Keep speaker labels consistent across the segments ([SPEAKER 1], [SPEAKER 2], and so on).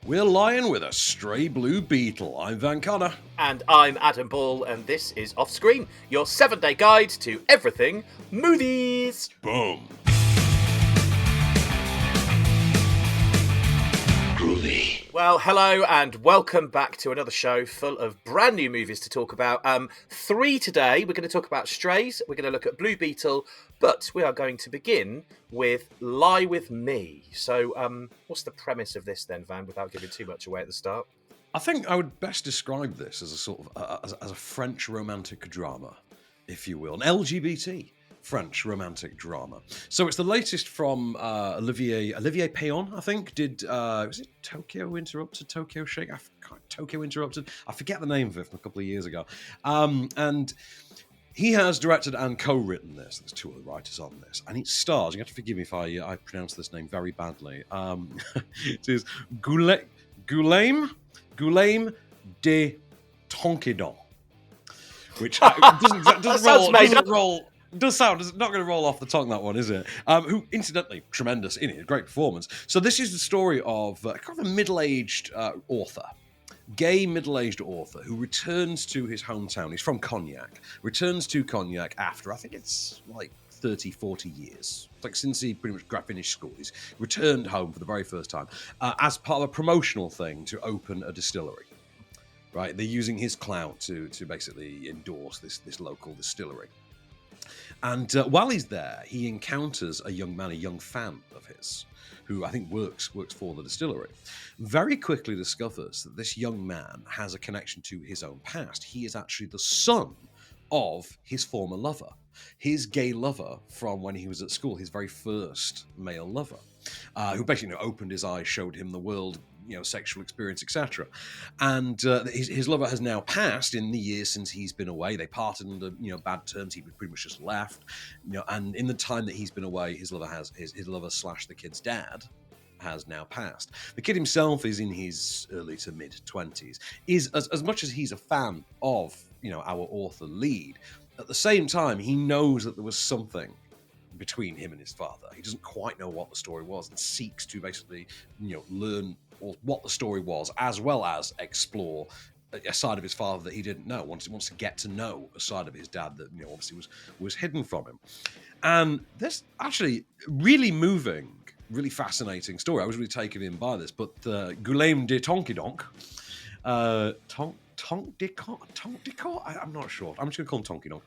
[SPEAKER 1] We're lying with a stray blue beetle. I'm Van Connor.
[SPEAKER 2] And I'm Adam Ball, and this is Off Screen, your 7-day guide to everything movies.
[SPEAKER 1] Boom.
[SPEAKER 3] Groovy.
[SPEAKER 2] Well, hello and welcome back to another show full of brand new movies to talk about. 3 today. We're going to talk about Strays, we're going to look at Blue Beetle, but we are going to begin with Lie With Me. So what's the premise of this then, Van, without giving too much away at the start?
[SPEAKER 1] I think I would best describe this as a sort of as a French romantic drama, if you will, an LGBT French romantic drama. So it's the latest from Olivier Payon, I think, did, was it Tokyo Interrupted, Tokyo Shake? Tokyo Interrupted? I forget the name of it from a couple of years ago. And he has directed and co-written this. There's 2 other writers on this. And it stars, you have to forgive me if I pronounce this name very badly. It is Guillaume de Tonquédon, which doesn't roll. It's not going to roll off the tongue, that one, is it? Who, incidentally, tremendous in it, great performance. So this is the story of kind of a middle-aged gay middle-aged author who returns to his hometown. He's from Cognac. Returns to Cognac after, I think it's like 30, 40 years. Like since he pretty much finished school. He's returned home for the very first time as part of a promotional thing to open a distillery. Right? They're using his clout to basically endorse this local distillery. And while he's there, he encounters a young fan of his, who I think works for the distillery. Very quickly discovers that this young man has a connection to his own past. He is actually the son of his former lover, his gay lover from when he was at school, his very first male lover, who basically opened his eyes, showed him the world, sexual experience, etc. And his lover has now passed in the years since he's been away. They parted under bad terms. He pretty much just left. And in the time that he's been away, his lover / the kid's dad has now passed. The kid himself is in his early to mid 20s. Is as much as he's a fan of our author lead, at the same time he knows that there was something between him and his father. He doesn't quite know what the story was and seeks to basically learn what the story was, as well as explore a side of his father that he didn't know. Wants to get to know a side of his dad that obviously was hidden from him. And this actually really moving, really fascinating story. I was really taken in by this. But Guillaume de Tonquédon, I'm not sure. I'm just going to call him Tonquédon.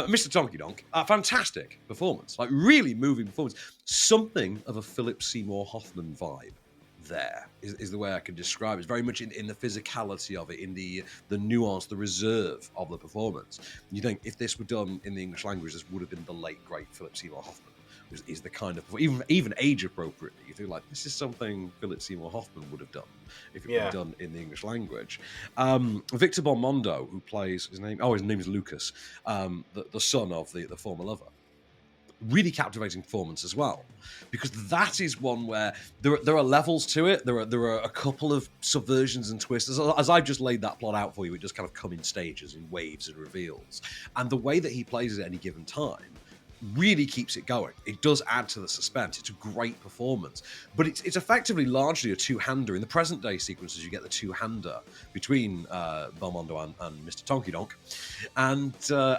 [SPEAKER 1] Mr. Tonquédon, fantastic performance, like really moving performance. Something of a Philip Seymour Hoffman vibe. There is the way I can describe it. It's very much in the physicality of it, in the nuance, the reserve of the performance. You think if this were done in the English language, this would have been the late great Philip Seymour Hoffman. Is the kind of even age appropriately. You feel like this is something Philip Seymour Hoffman would have done if it were done in the English language. Victor Belmondo, who plays his name is Lucas, the son of the former lover. Really captivating performance as well, because that is one where there are levels to it. There are a couple of subversions and twists. As I've just laid that plot out for you, it just kind of come in stages, in waves and reveals. And the way that he plays it at any given time really keeps it going. It does add to the suspense. It's a great performance, but it's effectively largely a two-hander. In the present day sequences, you get the two-hander between Belmondo and Mr. Tonquédon, and so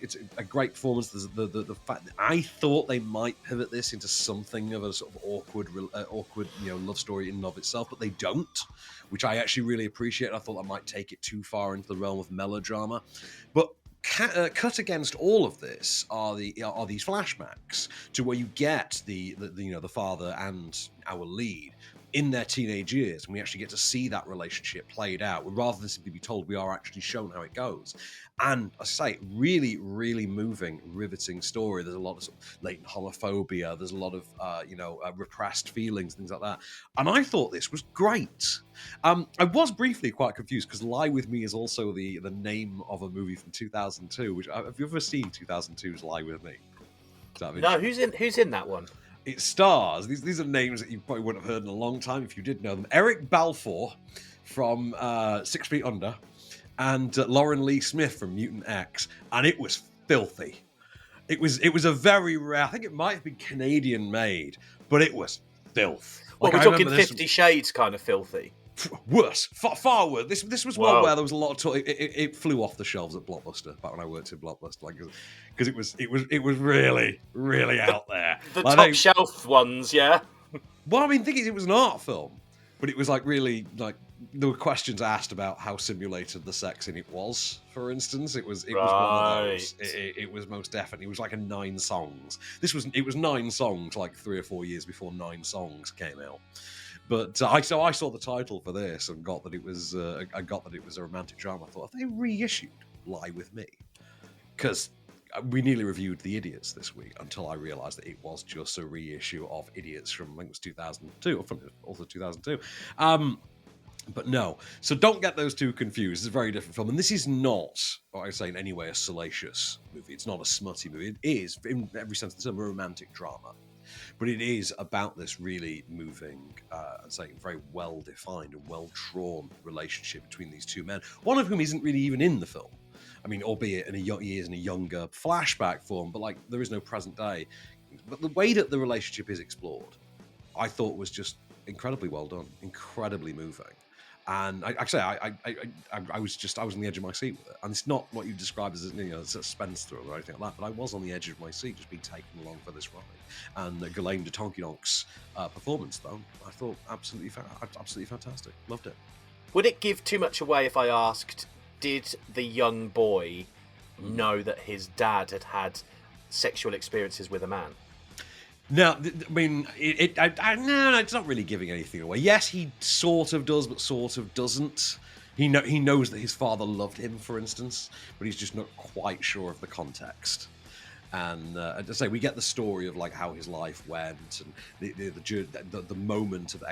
[SPEAKER 1] it's a great performance. There's the fact that I thought they might pivot this into something of a sort of awkward love story in and of itself, but they don't, which I actually really appreciate. I thought that might take it too far into the realm of melodrama, but cut against all of this are these flashbacks to where you get the father and our lead in their teenage years, and we actually get to see that relationship played out. Rather than simply be told, we are actually shown how it goes. And I say, really, really moving, riveting story. There's a lot of sort of latent homophobia. There's a lot of repressed feelings, things like that. And I thought this was great. I was briefly quite confused because "Lie With Me" is also the name of a movie from 2002. Which have you ever seen 2002's "Lie With Me"?
[SPEAKER 2] No, who's in that one?
[SPEAKER 1] It stars, these are names that you probably wouldn't have heard in a long time if you did know them. Eric Balfour from 6 Feet Under, and Lauren Lee Smith from Mutant X, and it was filthy. It was a very rare, I think it might have been Canadian made, but it was filth.
[SPEAKER 2] Well, we're talking 50 Shades kind of filthy.
[SPEAKER 1] Worse, far worse. This was one
[SPEAKER 2] Whoa.
[SPEAKER 1] where there was a lot of talk. It flew off the shelves at Blockbuster back when I worked in Blockbuster, like because it was really out there.
[SPEAKER 2] The
[SPEAKER 1] like,
[SPEAKER 2] top shelf ones, yeah.
[SPEAKER 1] Well, I mean, the thing is, it was an art film, but it was like really like there were questions asked about how simulated the sex in it was. For instance, it was one of those. It was most definitely. It was like a 9 songs. It was 9 songs like 3 or 4 years before 9 songs came out. But I saw the title for this and got that it was a romantic drama. I thought, have they reissued Lie With Me? Because we nearly reviewed The Idiots this week until I realised that it was just a reissue of Idiots from, I think it was 2002, or also 2002. But no. So don't get those two confused. It's a very different film. And this is not, what I say in any way, a salacious movie. It's not a smutty movie. It is, in every sense of the term, a romantic drama. But it is about this really moving, very well-defined and well-drawn relationship between these two men, one of whom isn't really even in the film. I mean, albeit he is in a younger flashback form, but like there is no present day. But the way that the relationship is explored, I thought was just incredibly well done, incredibly moving. And I was on the edge of my seat with it. And it's not what you described as a suspense thriller or anything like that, but I was on the edge of my seat, just being taken along for this ride. And Ghislaine de Tonquénonc's performance, though, I thought absolutely fantastic. Loved it.
[SPEAKER 2] Would it give too much away if I asked, did the young boy know that his dad had sexual experiences with a man?
[SPEAKER 1] No, I mean, no, it's not really giving anything away. Yes, he sort of does, but sort of doesn't. He knows that his father loved him, for instance, but he's just not quite sure of the context. And as I say, we get the story of like how his life went, and the moment of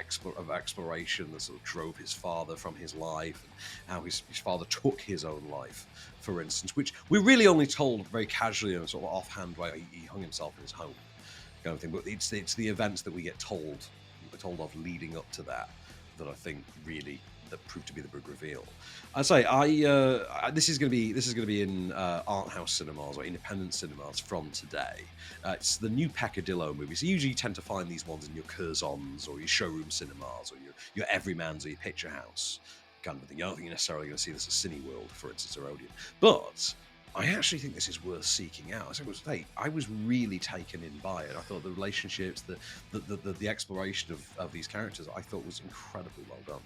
[SPEAKER 1] exploration that sort of drove his father from his life, and how his father took his own life, for instance, which we're really only told very casually in a sort of offhand way. He hung himself in his home. Kind of thing, but it's the events that we get told of leading up to that I think really that proved to be the big reveal. I'd say this is going to be in art house cinemas or independent cinemas from today. It's the new Peccadillo movie. So usually you tend to find these ones in your Curzons or your showroom cinemas or your Everymans or your Picture House kind of thing. I don't think you're necessarily going to see this at Cineworld, for instance, or Odeon, but I actually think this is worth seeking out. I was really taken in by it. I thought the relationships, the exploration of these characters, I thought was incredibly well done.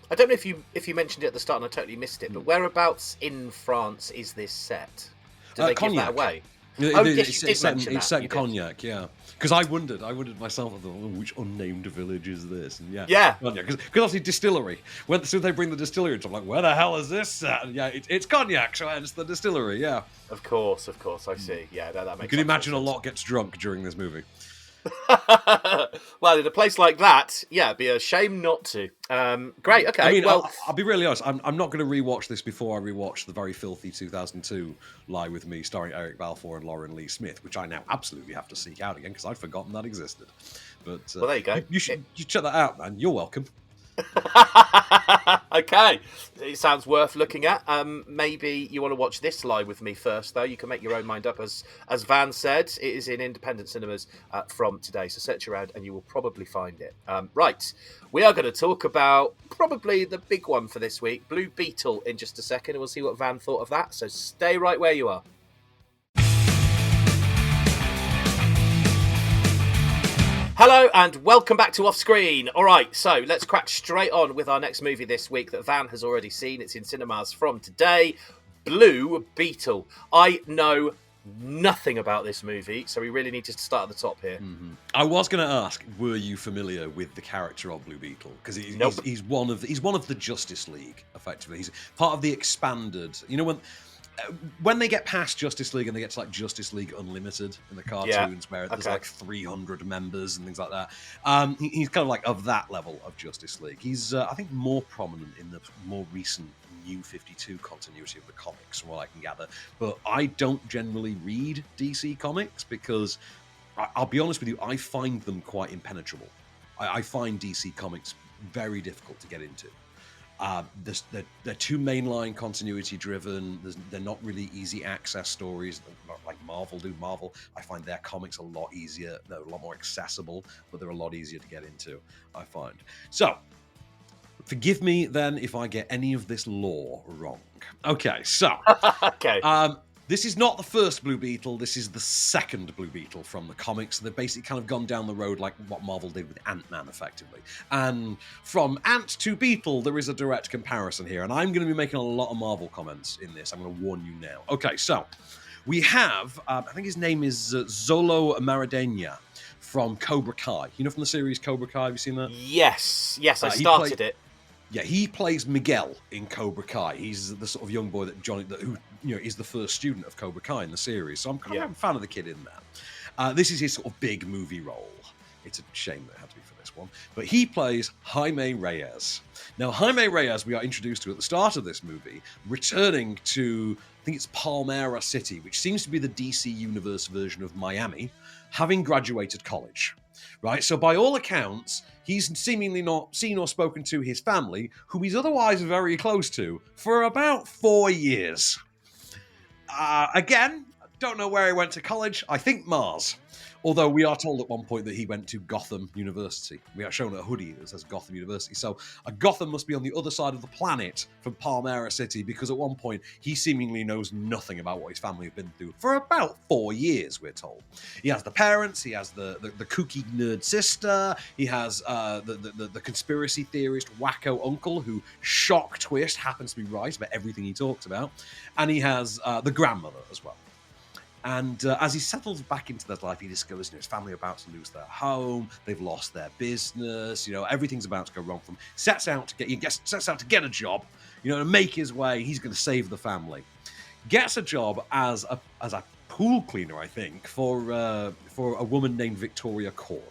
[SPEAKER 2] I don't know if you mentioned it at the start and I totally missed it, but whereabouts in France is this set? Did they give that away?
[SPEAKER 1] It's set in Cognac, yeah. Because I wondered myself, I thought, which unnamed village is this? And yeah. Because obviously distillery. So they bring the distillery, so I'm like, where the hell is this set? And yeah, it's Cognac, so it's the distillery, yeah.
[SPEAKER 2] Of course, I see. Yeah, that makes sense.
[SPEAKER 1] You can imagine a lot gets drunk during this movie.
[SPEAKER 2] Well, in a place like that, yeah, it'd be a shame not to. Great, okay.
[SPEAKER 1] I mean, well, I'll be really honest. I'm not going to rewatch this before I rewatch the very filthy 2002 Lie With Me, starring Eric Balfour and Lauren Lee Smith, which I now absolutely have to seek out again because I'd forgotten that existed. But
[SPEAKER 2] well, there you go.
[SPEAKER 1] You check that out, man. You're welcome.
[SPEAKER 2] Okay, it sounds worth looking at. Maybe you want to watch this Lie With Me first, though. You can make your own mind up. As Van said, it is in independent cinemas from today, so search around and you will probably find it. Right, we are going to talk about probably the big one for this week, Blue Beetle, in just a second, and we'll see what Van thought of that, so stay right where you are. Hello and welcome back to Off Screen. All right, so let's crack straight on with our next movie this week that Van has already seen. It's in cinemas from today, Blue Beetle. I know nothing about this movie, so we really need to start at the top here.
[SPEAKER 1] Mm-hmm. I was going to ask, were you familiar with the character of Blue Beetle? Because he's one of the Justice League, effectively. He's part of the expanded. You know when they get past Justice League and they get to like Justice League Unlimited in the cartoons, where there's like 300 members and things like that, he's kind of like of that level of Justice League. He's, I think, more prominent in the more recent New 52 continuity of the comics, from what I can gather. But I don't generally read DC comics because, I'll be honest with you, I find them quite impenetrable. I find DC comics very difficult to get into. They're too mainline continuity driven. They're not really easy access stories like Marvel do. Marvel, I find their comics a lot easier. They're a lot more accessible, but they're a lot easier to get into, I find. So, forgive me then if I get any of this lore wrong. Okay, so
[SPEAKER 2] Okay.
[SPEAKER 1] this is not the first Blue Beetle. This is the second Blue Beetle from the comics. They've basically kind of gone down the road like what Marvel did with Ant-Man, effectively. And from Ant to Beetle, there is a direct comparison here. And I'm going to be making a lot of Marvel comments in this. I'm going to warn you now. Okay, so we have, I think his name is Zolo Maradena from Cobra Kai. You know from the series Cobra Kai? Have you seen that?
[SPEAKER 2] Yes, I started it.
[SPEAKER 1] Yeah, he plays Miguel in Cobra Kai. He's the sort of young boy who is the first student of Cobra Kai in the series. So I'm kind of a fan of the kid in that. This is his sort of big movie role. It's a shame that it had to be for this one. But he plays Jaime Reyes. Now, Jaime Reyes, we are introduced to at the start of this movie, returning to, I think it's Palmyra City, which seems to be the DC Universe version of Miami, having graduated college. Right, so by all accounts, he's seemingly not seen or spoken to his family, who he's otherwise very close to, for about 4 years. Again, don't know where he went to college. I think Mars. Although we are told at one point that he went to Gotham University. We are shown a hoodie that says Gotham University. So Gotham must be on the other side of the planet from Palmyra City, because at one point he seemingly knows nothing about what his family have been through for about 4 years, we're told. He has the parents, he has the kooky nerd sister, he has the conspiracy theorist wacko uncle who, shock twist, happens to be right about everything he talks about, and he has the grandmother as well. And as he settles back into that life, he discovers his family are about to lose their home, they've lost their business, everything's about to go wrong for him. Sets out to get a job, to make his way. He's going to save the family. Gets a job as a pool cleaner, I think, for a woman named Victoria Cord,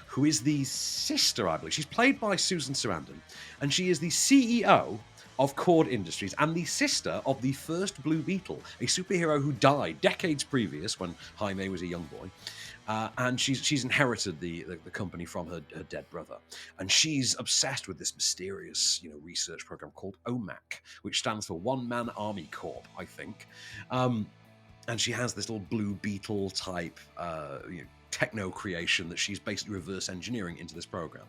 [SPEAKER 1] who is the sister, I believe. She's played by Susan Sarandon, and she is the CEO of Cord Industries and the sister of the first Blue Beetle, a superhero who died decades previous when Jaime was a young boy. And she's inherited the company from her dead brother. And she's obsessed with this mysterious, research program called OMAC, which stands for One Man Army Corp, I think. And she has this little Blue Beetle type, techno creation that she's basically reverse engineering into this program.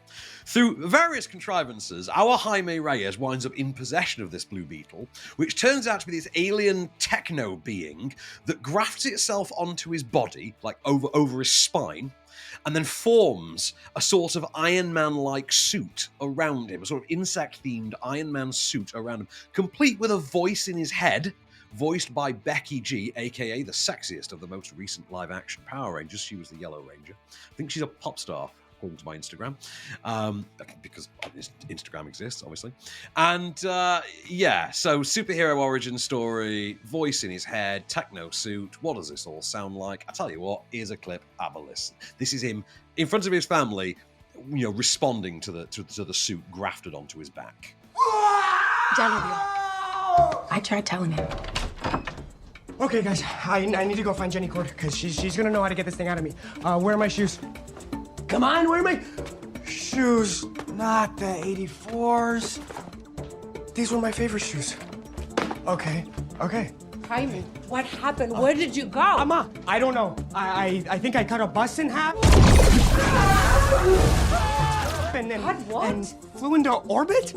[SPEAKER 1] Through various contrivances, our Jaime Reyes winds up in possession of this Blue Beetle, which turns out to be this alien techno being that grafts itself onto his body, like over his spine, and then forms a sort of Iron Man-like suit around him, a sort of insect-themed Iron Man suit around him, complete with a voice in his head, voiced by Becky G, aka the sexiest of the most recent live-action Power Rangers. She was the Yellow Ranger. I think she's a pop star, according to my Instagram, because Instagram exists, obviously. And so superhero origin story, voice in his head, techno suit. What does this all sound like? I tell you what, here's a clip. Have a listen. This is him in front of his family, responding to the suit grafted onto his back.
[SPEAKER 3] I tried telling him.
[SPEAKER 4] Okay, guys, I need to go find Jenny Cord, because she's gonna know how to get this thing out of me. Where are my shoes? Come on, where are my shoes? Not the 84s. These were my favorite shoes. Okay.
[SPEAKER 5] Jaime, what happened? Where did you go?
[SPEAKER 4] Mama, I don't know. I think I cut a bus in half. And then,
[SPEAKER 5] Cut what?
[SPEAKER 4] And flew into orbit?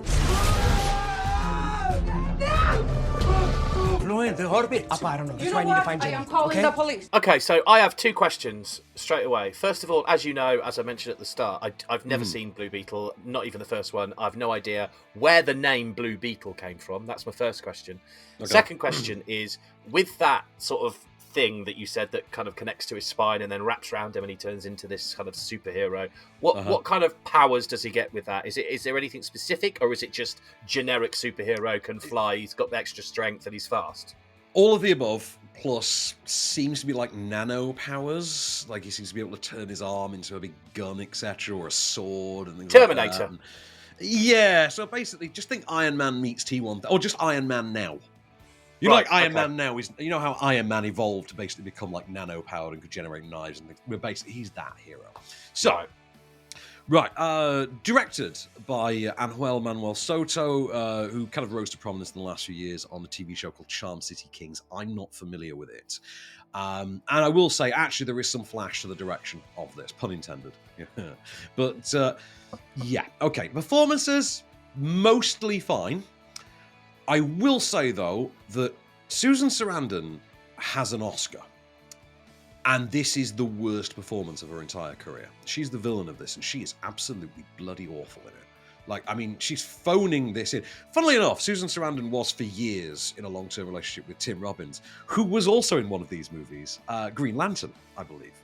[SPEAKER 4] Appa, I don't know. That's
[SPEAKER 5] You
[SPEAKER 4] why
[SPEAKER 5] know
[SPEAKER 4] I need to
[SPEAKER 5] what?
[SPEAKER 4] find
[SPEAKER 5] I
[SPEAKER 4] Jenny.
[SPEAKER 5] am calling
[SPEAKER 4] okay?
[SPEAKER 5] the police.
[SPEAKER 2] Okay, so I have two questions straight away. First of all, as you know, as I mentioned at the start, I've never seen Blue Beetle, not even the first one. I've no idea where the name Blue Beetle came from. That's my first question.
[SPEAKER 1] Okay.
[SPEAKER 2] Second question is, with that sort of thing that you said that kind of connects to his spine and then wraps around him and he turns into this kind of superhero, what kind of powers does he get with that? Is there anything specific, or is it just generic superhero, can fly, he's got the extra strength and he's fast?
[SPEAKER 1] All of the above, plus seems to be like nano powers. Like he seems to be able to turn his arm into a big gun, etc., or a sword and things
[SPEAKER 2] Terminator.
[SPEAKER 1] like that. Yeah, so basically, just think Iron Man meets T-1000, or just Iron Man now. Like Iron Man now is, how Iron Man evolved to basically become like nano powered and could generate knives and things. He's that hero. So, Right, directed by Anuel Manuel Soto, who kind of rose to prominence in the last few years on the TV show called Charm City Kings. I'm not familiar with it. And I will say, actually, there is some flash to the direction of this, pun intended. But, yeah, okay. Performances, mostly fine. I will say, though, that Susan Sarandon has an Oscar. And this is the worst performance of her entire career. She's the villain of this, and she is absolutely bloody awful in it. Like, I mean, she's phoning this in. Funnily enough, Susan Sarandon was for years in a long-term relationship with Tim Robbins, who was also in one of these movies, Green Lantern, I believe.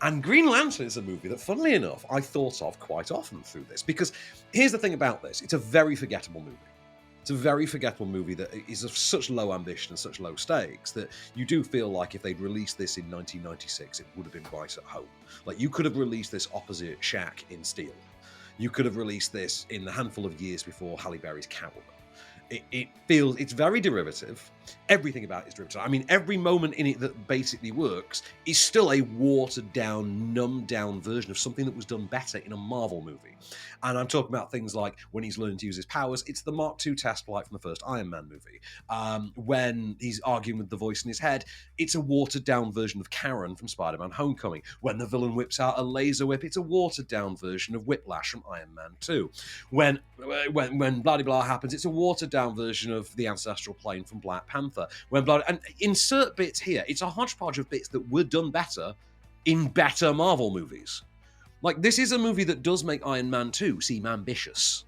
[SPEAKER 1] And Green Lantern is a movie that, funnily enough, I thought of quite often through this. Because here's the thing about this. It's a very forgettable movie. It's a very forgettable movie that is of such low ambition and such low stakes that you do feel like if they'd released this in 1996, it would have been right at home. Like, you could have released this opposite Shaq in Steel. You could have released this in the handful of years before Halle Berry's Catwoman. It feels, it's very derivative. Everything about it is derivative. I mean, every moment in it that basically works is still a watered down, numbed down version of something that was done better in a Marvel movie. And I'm talking about things like when he's learning to use his powers, it's the Mark II test flight from the first Iron Man movie. When he's arguing with the voice in his head, it's a watered down version of Karen from Spider-Man Homecoming. When the villain whips out a laser whip, it's a watered down version of Whiplash from Iron Man 2. When blah-de-blah happens, it's a watered down version of the ancestral plane from Black Panther. And insert bits here. It's a hodgepodge of bits that were done better in better Marvel movies. Like, this is a movie that does make Iron Man 2 seem ambitious.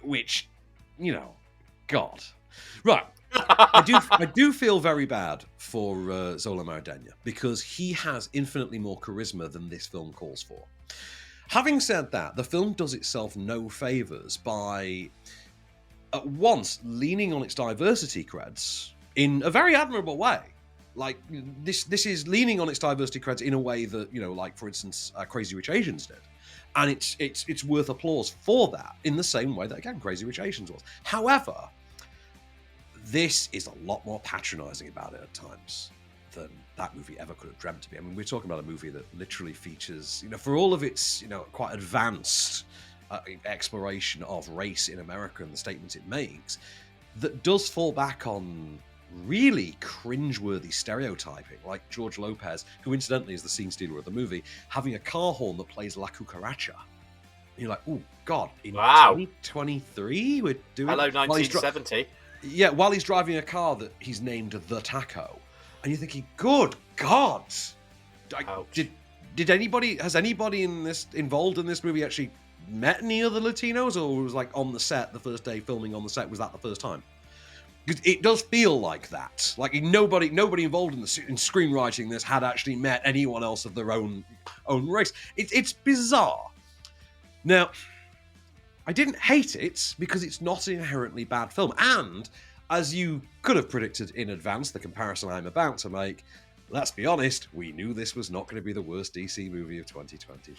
[SPEAKER 1] Which, you know, God. Right. I do feel very bad for Zola Mardenia because he has infinitely more charisma than this film calls for. Having said that, the film does itself no favours by at once leaning on its diversity creds in a very admirable way. Like, this is leaning on its diversity creds in a way that, you know, like, for instance, Crazy Rich Asians did. And it's worth applause for that in the same way that, again, Crazy Rich Asians was. However, this is a lot more patronising about it at times than that movie ever could have dreamt to be. I mean, we're talking about a movie that literally features, you know, for all of its, you know, quite advanced exploration of race in America and the statements it makes, that does fall back on really cringeworthy stereotyping, like George Lopez, who incidentally is the scene stealer of the movie, having a car horn that plays La Cucaracha. And you're like, oh God, in 2023 we're doing...
[SPEAKER 2] Hello, 1970.
[SPEAKER 1] While he's driving a car that he's named The Taco. And you're thinking, good God! Has anybody involved in this movie actually met any other Latinos, or was like on the set the first day filming on the set, was that the first time? Because it does feel like that. Like, nobody involved in screenwriting this had actually met anyone else of their own race. It's bizarre. Now, I didn't hate it because it's not an inherently bad film, and as you could have predicted in advance, the comparison I'm about to make, let's be honest, we knew this was not going to be the worst DC movie of 2023.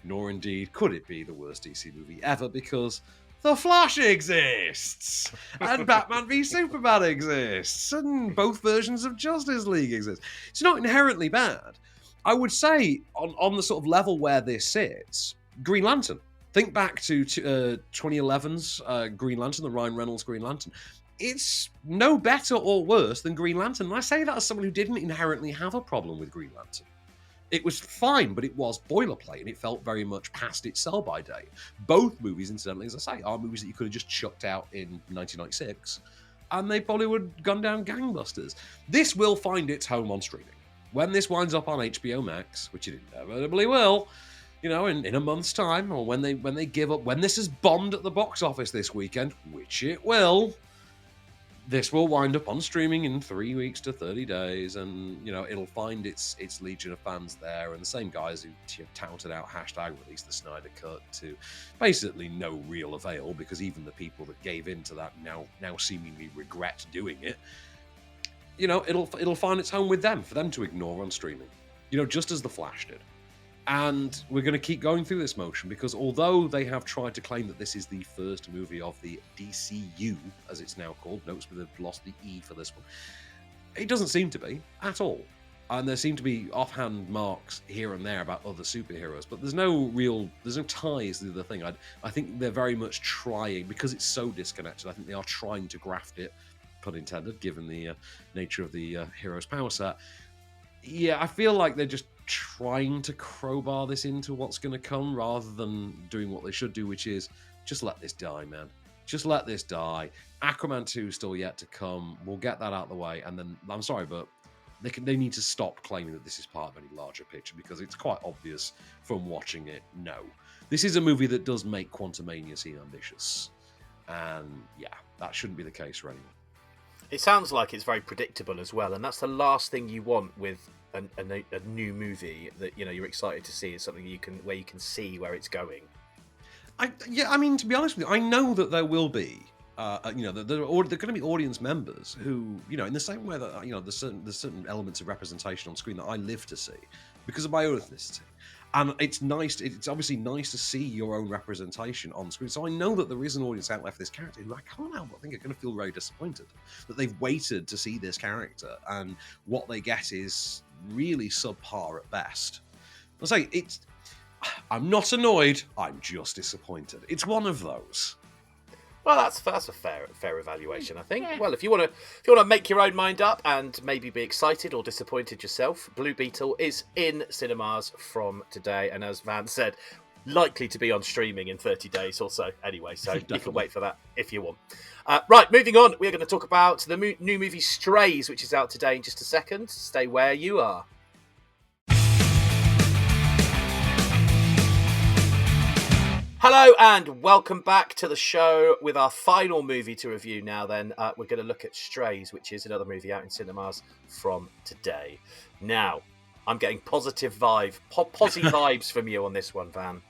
[SPEAKER 1] Nor indeed could it be the worst DC movie ever, because The Flash exists! And Batman v Superman exists! And both versions of Justice League exist. It's not inherently bad. I would say, on the sort of level where this sits, Green Lantern. Think back to 2011's Green Lantern, the Ryan Reynolds Green Lantern. It's no better or worse than Green Lantern. And I say that as someone who didn't inherently have a problem with Green Lantern. It was fine, but it was boilerplate, and it felt very much past its sell-by date. Both movies, incidentally, as I say, are movies that you could have just chucked out in 1996, and they probably would have gone down gangbusters. This will find its home on streaming. When this winds up on HBO Max, which it inevitably will, you know, in a month's time, or when they give up, when this is bombed at the box office this weekend, which it will, this will wind up on streaming in 3 weeks to 30 days, and, you know, it'll find its legion of fans there, and the same guys who touted out #release the Snyder Cut to basically no real avail, because even the people that gave in to that now seemingly regret doing it. You know, it'll find its home with them, for them to ignore on streaming. You know, just as The Flash did. And we're going to keep going through this motion, because although they have tried to claim that this is the first movie of the DCU, as it's now called, notice they've lost the E for this one, it doesn't seem to be, at all. And there seem to be offhand marks here and there about other superheroes, but there's no ties to the thing. I think they're very much trying, because it's so disconnected, I think they are trying to graft it, pun intended, given the nature of the hero's power set. Yeah, I feel like they're just trying to crowbar this into what's going to come, rather than doing what they should do, which is just let this die, man. Just let this die. Aquaman 2 is still yet to come. We'll get that out of the way, and then, I'm sorry, but they need to stop claiming that this is part of any larger picture, because it's quite obvious from watching it. No. This is a movie that does make Quantumania seem ambitious. And yeah, that shouldn't be the case for anyone.
[SPEAKER 2] It sounds like it's very predictable as well, and that's the last thing you want with a new movie that you're excited to see. Is something where you can see where it's going.
[SPEAKER 1] I mean, to be honest with you, I know that there will be, there are going to be audience members who, in the same way that there's certain elements of representation on screen that I live to see because of my own ethnicity. And it's nice. It's obviously nice to see your own representation on screen. So I know that there is an audience out there for this character who I can't help but think are going to feel very disappointed that they've waited to see this character, and what they get is really subpar at best. I'll say I'm not annoyed. I'm just disappointed. It's one of those.
[SPEAKER 2] Well, that's a fair evaluation, I think. Yeah. Well, if you want to make your own mind up and maybe be excited or disappointed yourself, Blue Beetle is in cinemas from today, and as Van said, likely to be on streaming in 30 days or so. Anyway, so you can wait for that if you want. Right, moving on, we're going to talk about the new movie Strays, which is out today in just a second. Stay where you are. Hello and welcome back to the show with our final movie to review now then. We're going to look at Strays, which is another movie out in cinemas from today. Now, I'm getting positive vibes from you on this one, Van.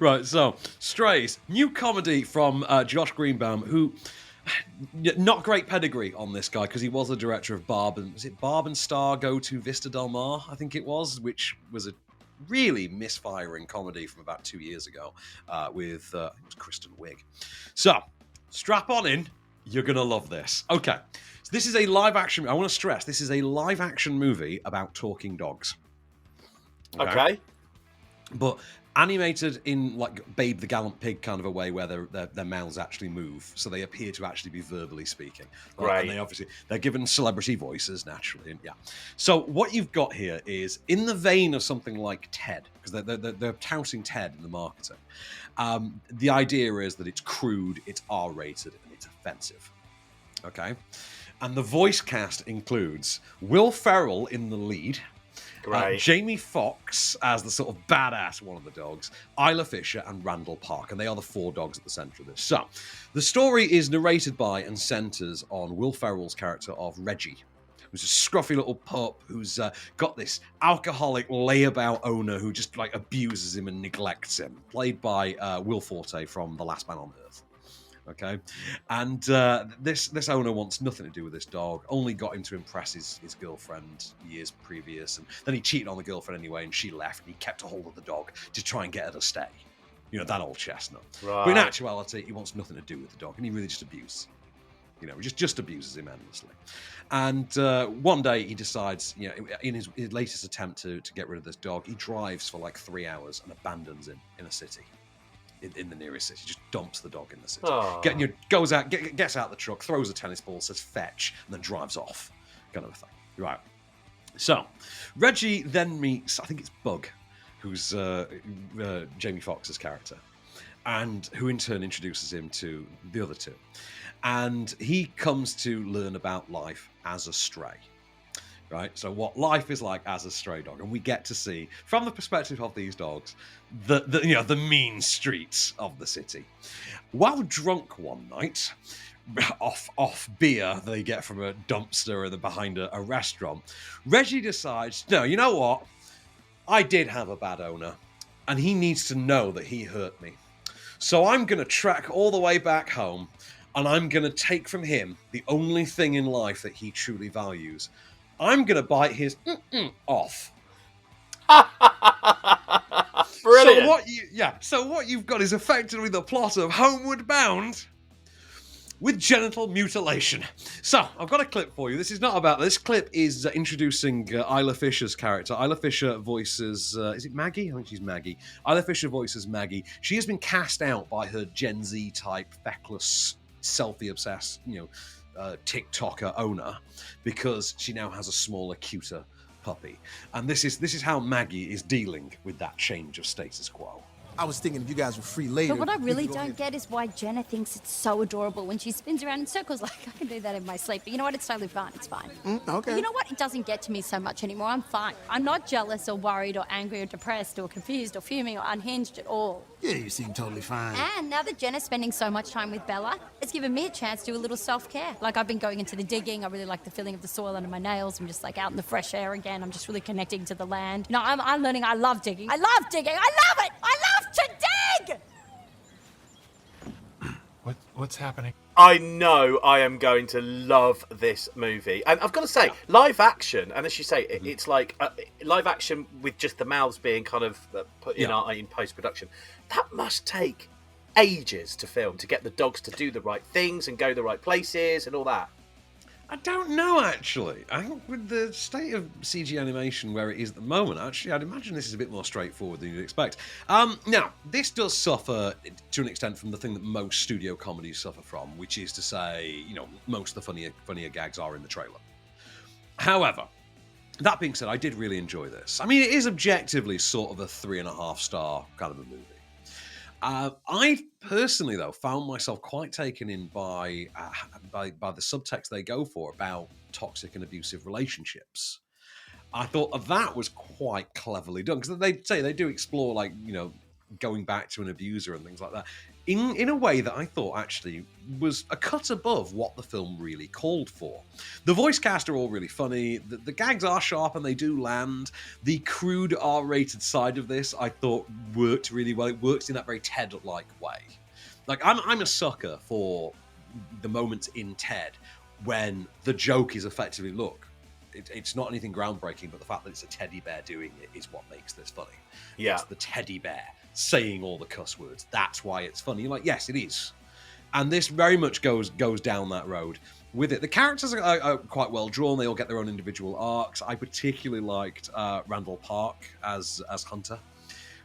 [SPEAKER 1] Right, so, Strays, new comedy from Josh Greenbaum, who... Not great pedigree on this guy, because he was the director of Barb and Star Go to Vista Del Mar, I think it was, which was a really misfiring comedy from about 2 years ago with it was Kristen Wiig. So, strap on in. You're going to love this. Okay. So this is a live action. I want to stress, this is a live action movie about talking dogs.
[SPEAKER 2] Okay.
[SPEAKER 1] But animated in like Babe the Gallant Pig kind of a way, where their mouths actually move, so they appear to actually be verbally speaking. Right. And they're given celebrity voices naturally. And yeah. So what you've got here is in the vein of something like Ted, because they're touting Ted in the marketing. The idea is that it's crude, it's R-rated, and it's offensive. Okay. And the voice cast includes Will Ferrell in the lead. Jamie Foxx as the sort of badass one of the dogs, Isla Fisher, and Randall Park, and they are the four dogs at the centre of this. So, the story is narrated by and centres on Will Ferrell's character of Reggie, who's a scruffy little pup who's got this alcoholic layabout owner who just like abuses him and neglects him, played by Will Forte from The Last Man on Earth. Okay, and this owner wants nothing to do with this dog, only got him to impress his girlfriend years previous, and then he cheated on the girlfriend anyway, and she left, and he kept a hold of the dog to try and get her to stay. That old chestnut. Right. But in actuality, he wants nothing to do with the dog, and he really just abuses him. Just abuses him endlessly. And one day he decides, in his latest attempt to get rid of this dog, he drives for like 3 hours and abandons him in a city. In the nearest city, just dumps the dog in the city. Goes out, gets out the truck, throws a tennis ball, says fetch, and then drives off, kind of a thing. Right. So, Reggie then meets, I think it's Bug, who's Jamie Foxx's character, and who in turn introduces him to the other two. And he comes to learn about life as a stray. Right, so what life is like as a stray dog, and we get to see from the perspective of these dogs the mean streets of the city. While drunk one night, off beer they get from a dumpster behind a restaurant, Reggie decides, no, you know what? I did have a bad owner, and he needs to know that he hurt me. So I'm going to track all the way back home, and I'm going to take from him the only thing in life that he truly values. I'm going to bite his off.
[SPEAKER 2] Brilliant.
[SPEAKER 1] So what you've got is effectively the plot of Homeward Bound, with genital mutilation. So, I've got a clip for you. This is not about... This clip is introducing Isla Fisher's character. Isla Fisher voices... is it Maggie? I think she's Maggie. Isla Fisher voices Maggie. She has been cast out by her Gen Z-type, feckless, selfie-obsessed, TikToker owner because she now has a smaller, cuter puppy. And this is how Maggie is dealing with that change of status quo.
[SPEAKER 6] I was thinking if you guys were free later...
[SPEAKER 7] But what I really don't get is why Jenna thinks it's so adorable when she spins around in circles. Like, I can do that in my sleep. But you know what? It's totally fine. It's fine.
[SPEAKER 6] Okay.
[SPEAKER 7] You know what? It doesn't get to me so much anymore. I'm fine. I'm not jealous or worried or angry or depressed or confused or fuming or unhinged at all.
[SPEAKER 6] Yeah, you seem totally fine.
[SPEAKER 7] And now that Jenna's spending so much time with Bella, it's given me a chance to do a little self-care. Like, I've been going into the digging. I really like the feeling of the soil under my nails. I'm just, like, out in the fresh air again. I'm just really connecting to the land. No, I'm learning I love digging. I love digging. I love it. I love to dig!
[SPEAKER 8] What's happening?
[SPEAKER 2] I know I am going to love this movie. And I've got to say, live action, and as you say, it's like live action with just the mouths being kind of put in post-production. That must take ages to film, to get the dogs to do the right things and go the right places and all that.
[SPEAKER 1] I don't know, actually. I think with the state of CG animation where it is at the moment, actually, I'd imagine this is a bit more straightforward than you'd expect. Now, this does suffer, to an extent, from the thing that most studio comedies suffer from, which is to say, most of the funnier gags are in the trailer. However, that being said, I did really enjoy this. I mean, it is objectively sort of a 3.5-star kind of a movie. I personally, though, found myself quite taken in by the subtext they go for about toxic and abusive relationships. I thought that was quite cleverly done, because they do explore, like, going back to an abuser and things like that in a way that I thought actually was a cut above what the film really called for. The voice cast are all really funny. The gags are sharp and they do land. The crude R-rated side of this, I thought, worked really well. It works in that very Ted-like way. Like, I'm a sucker for the moments in Ted when the joke is effectively, look, it's not anything groundbreaking, but the fact that it's a teddy bear doing it is what makes this funny.
[SPEAKER 2] Yeah.
[SPEAKER 1] It's the teddy bear saying all the cuss words. That's why it's funny. You're like, yes, it is. And this very much goes down that road with it. The characters are quite well drawn. They all get their own individual arcs. I particularly liked Randall Park as Hunter,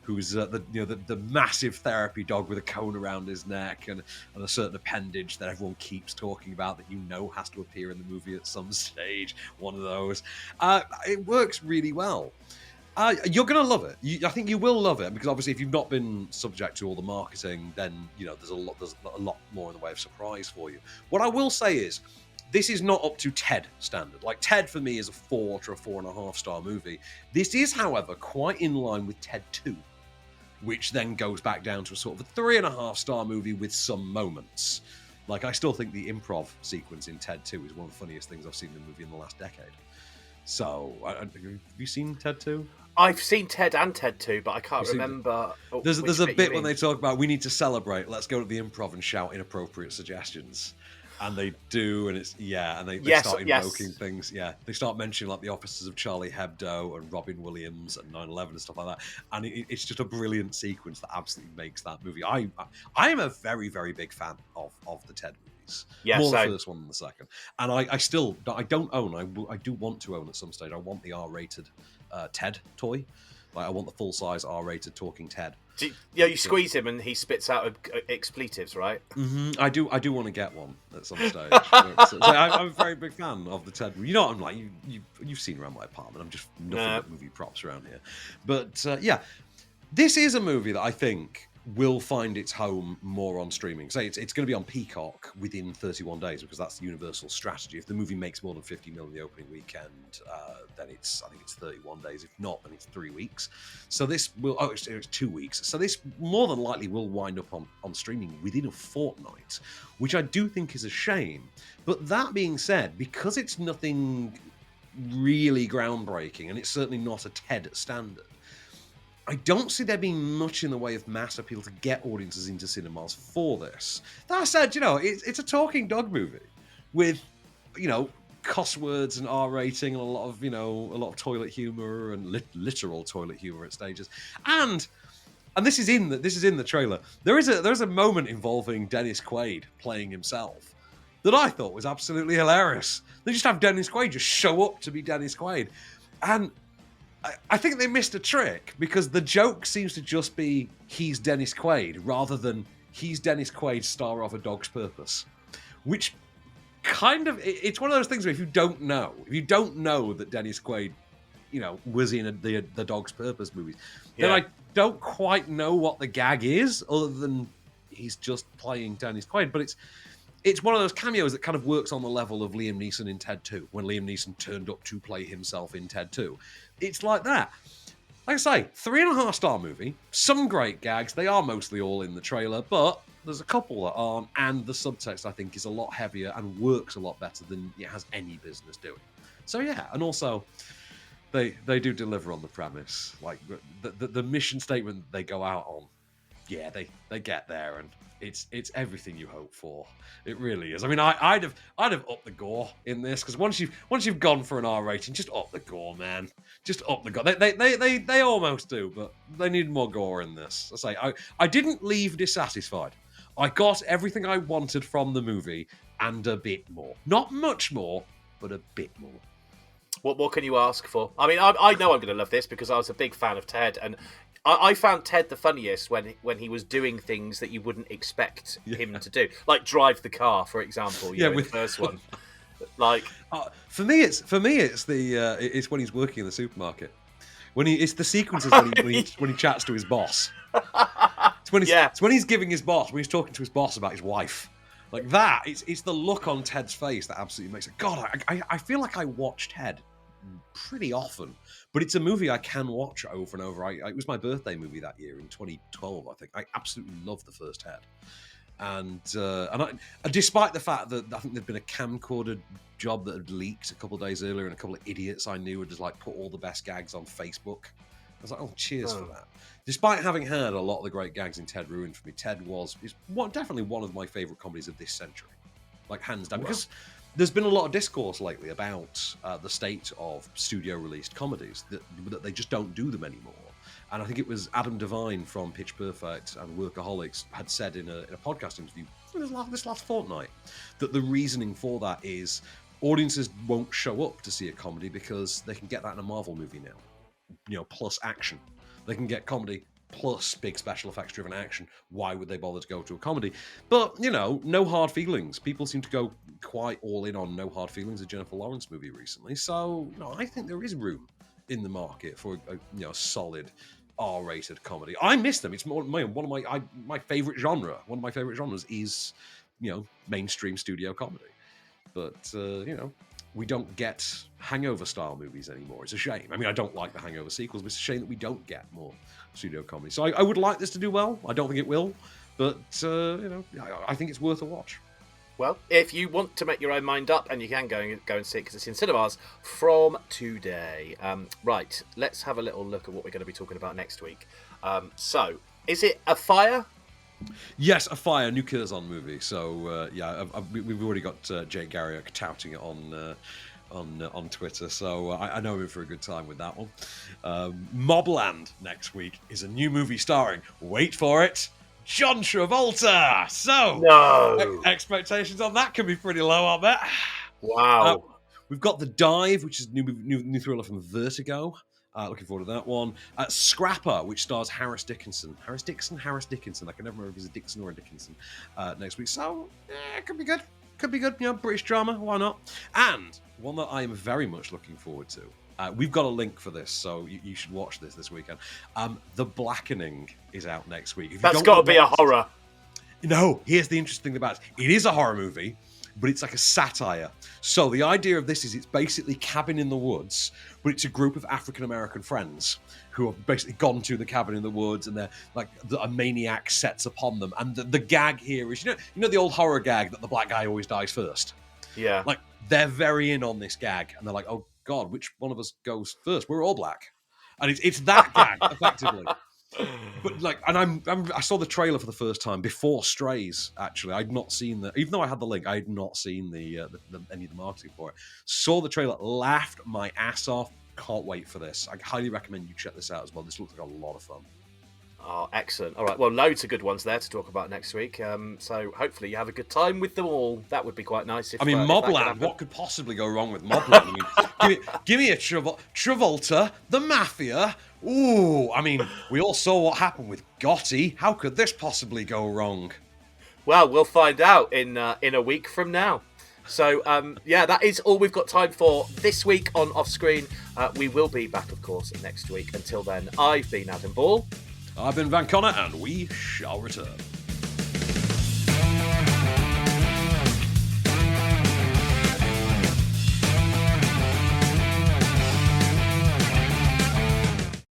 [SPEAKER 1] who's the massive therapy dog with a cone around his neck and a certain appendage that everyone keeps talking about that has to appear in the movie at some stage. One of those. It works really well. You're going to love it. I think you will love it, because obviously if you've not been subject to all the marketing, then there's a lot more in the way of surprise for you. What I will say is, this is not up to Ted standard. Like, Ted for me is a 4 to a 4.5-star movie. This is, however, quite in line with Ted 2, which then goes back down to a sort of a 3.5-star movie with some moments. Like, I still think the improv sequence in Ted 2 is one of the funniest things I've seen in a movie in the last decade. So, have you seen Ted 2?
[SPEAKER 2] I've seen Ted and Ted 2, but I can't remember.
[SPEAKER 1] There's a bit when they talk about, we need to celebrate, let's go to the improv and shout inappropriate suggestions. And they do, and they start invoking things. Yeah, they start mentioning, like, the officers of Charlie Hebdo and Robin Williams and 9/11 and stuff like that. And it's just a brilliant sequence that absolutely makes that movie. I am a very, very big fan of the Ted movies.
[SPEAKER 2] Yeah,
[SPEAKER 1] more the first one than the second. And I don't own. I do want to own at some stage. I want the R-rated Ted toy. Like, I want the full-size R-rated talking Ted.
[SPEAKER 2] You squeeze him and he spits out expletives, right?
[SPEAKER 1] Mm-hmm. I do want to get one at some stage. I'm a very big fan of the Ted. You know what I'm like? You've seen around my apartment. I'm just nothing but movie props around here. But this is a movie that I think will find its home more on streaming. So it's going to be on Peacock within 31 days, because that's the Universal strategy. If the movie makes more than 50 million in the opening weekend, then I think it's 31 days. If not, then it's 3 weeks. So this will, it's 2 weeks. So this more than likely will wind up on streaming within a fortnight, which I do think is a shame. But that being said, because it's nothing really groundbreaking, and it's certainly not a TED standard, I don't see there being much in the way of mass appeal to get audiences into cinemas for this. That said, it's a talking dog movie with, cuss words and R rating and a lot of toilet humor and literal toilet humor at stages. And this is in the trailer. There's a moment involving Dennis Quaid playing himself, that I thought was absolutely hilarious. They just have Dennis Quaid just show up to be Dennis Quaid. And I think they missed a trick because the joke seems to just be he's Dennis Quaid rather than he's Dennis Quaid, star of A Dog's Purpose. Which kind of, it's one of those things where if you don't know that Dennis Quaid, was in the Dog's Purpose movies, then I don't quite know what the gag is other than he's just playing Dennis Quaid. But it's one of those cameos that kind of works on the level of Liam Neeson in Ted 2, when Liam Neeson turned up to play himself in Ted 2. It's like that. Like I say, 3.5-star movie, some great gags. They are mostly all in the trailer, but there's a couple that aren't, and the subtext, I think, is a lot heavier and works a lot better than it has any business doing. So yeah, and also, they do deliver on the premise. Like, the mission statement they go out on, yeah, they get there, and it's everything you hope for. It really is. I mean, I'd have upped the gore in this, because once you've gone for an R rating, just up the gore, man. Just up the gore. They almost do, but they need more gore in this. I say I didn't leave dissatisfied. I got everything I wanted from the movie and a bit more. Not much more, but a bit more.
[SPEAKER 2] What more can you ask for? I mean, I know I'm going to love this because I was a big fan of Ted, and I found Ted the funniest when he was doing things that you wouldn't expect him to do, like drive the car, for example. You know, with the first one. Like
[SPEAKER 1] for me, it's it's when he's working in the supermarket. It's the sequences when he chats to his boss. It's when he's giving his boss, when he's talking to his boss about his wife. Like that, it's the look on Ted's face that absolutely makes it. God, I feel like I watch Ted pretty often, but it's a movie I can watch over and over. It was my birthday movie that year in 2012, I think. I absolutely loved the first Ted. And despite the fact that I think there'd been a camcorder job that had leaked a couple of days earlier, and a couple of idiots I knew had just like put all the best gags on Facebook. I was like, oh, cheers for that. Despite having had a lot of the great gags in Ted ruined for me, Ted is definitely one of my favourite comedies of this century, like hands down. Because there's been a lot of discourse lately about the state of studio-released comedies that they just don't do them anymore. And I think it was Adam Devine from Pitch Perfect and Workaholics had said in a podcast interview this last fortnight that the reasoning for that is audiences won't show up to see a comedy because they can get that in a Marvel movie now, plus action. They can get comedy plus big special effects driven action. Why would they bother to go to a comedy? But, no hard feelings. People seem to go quite all in on No Hard Feelings, a Jennifer Lawrence movie recently. So, I think there is room in the market for a solid R-rated comedy. I miss them. It's one of my favorite genre. One of my favorite genres is, mainstream studio comedy. But, we don't get Hangover-style movies anymore. It's a shame. I mean, I don't like the Hangover sequels, but it's a shame that we don't get more studio comedy. So I would like this to do well. I don't think it will, but, I think it's worth a watch.
[SPEAKER 2] Well, if you want to make your own mind up, and you can go and see it because it's in cinemas from today. Right, let's have a little look at what we're going to be talking about next week. So, is it A Fire?
[SPEAKER 1] Yes, A Fire, new Curzon movie. So we've already got Jake Garriott touting it on Twitter. So I know we're in for a good time with that one. Mobland next week is a new movie starring, wait for it, John Travolta. So expectations on that can be pretty low, I bet.
[SPEAKER 2] Wow.
[SPEAKER 1] We've got The Dive, which is new thriller from Vertigo. Looking forward to that one. Scrapper, which stars Harris Dickinson. Harris Dickinson. I can never remember if it's a Dixon or a Dickinson next week. So, it could be good. British drama. Why not? And one that I am very much looking forward to. We've got a link for this, so you should watch this weekend. The Blackening is out next week.
[SPEAKER 2] That's got to be a horror.
[SPEAKER 1] No, here's the interesting thing about it. It is a horror movie, but it's like a satire. So the idea of this is it's basically Cabin in the Woods, but it's a group of African-American friends who have basically gone to the cabin in the woods, and they're like a maniac sets upon them. And the gag here is, you know the old horror gag that the black guy always dies first?
[SPEAKER 2] Yeah.
[SPEAKER 1] Like, they're very in on this gag, and they're like, oh God, which one of us goes first? We're all black. And it's that gag, effectively. But I saw the trailer for the first time before Strays. Actually, I'd not seen even though I had the link, I had not seen any of the marketing for it. Saw the trailer, laughed my ass off. Can't wait for this. I highly recommend you check this out as well. This looks like a lot of fun.
[SPEAKER 2] Oh, excellent. All right, well, loads of good ones there to talk about next week. So hopefully you have a good time with them all. That would be quite nice. If,
[SPEAKER 1] I mean,
[SPEAKER 2] if that could
[SPEAKER 1] Mobland.
[SPEAKER 2] happen.
[SPEAKER 1] What could possibly go wrong with Mobland? I mean, give me a Travolta, the Mafia. Ooh, I mean, we all saw what happened with Gotti. How could this possibly go wrong?
[SPEAKER 2] Well, we'll find out in a week from now. So, yeah, that is all we've got time for this week on Off Screen. We will be back, of course, next week. Until then, I've been Adam Ball.
[SPEAKER 1] I've been Van Connor, and we shall return.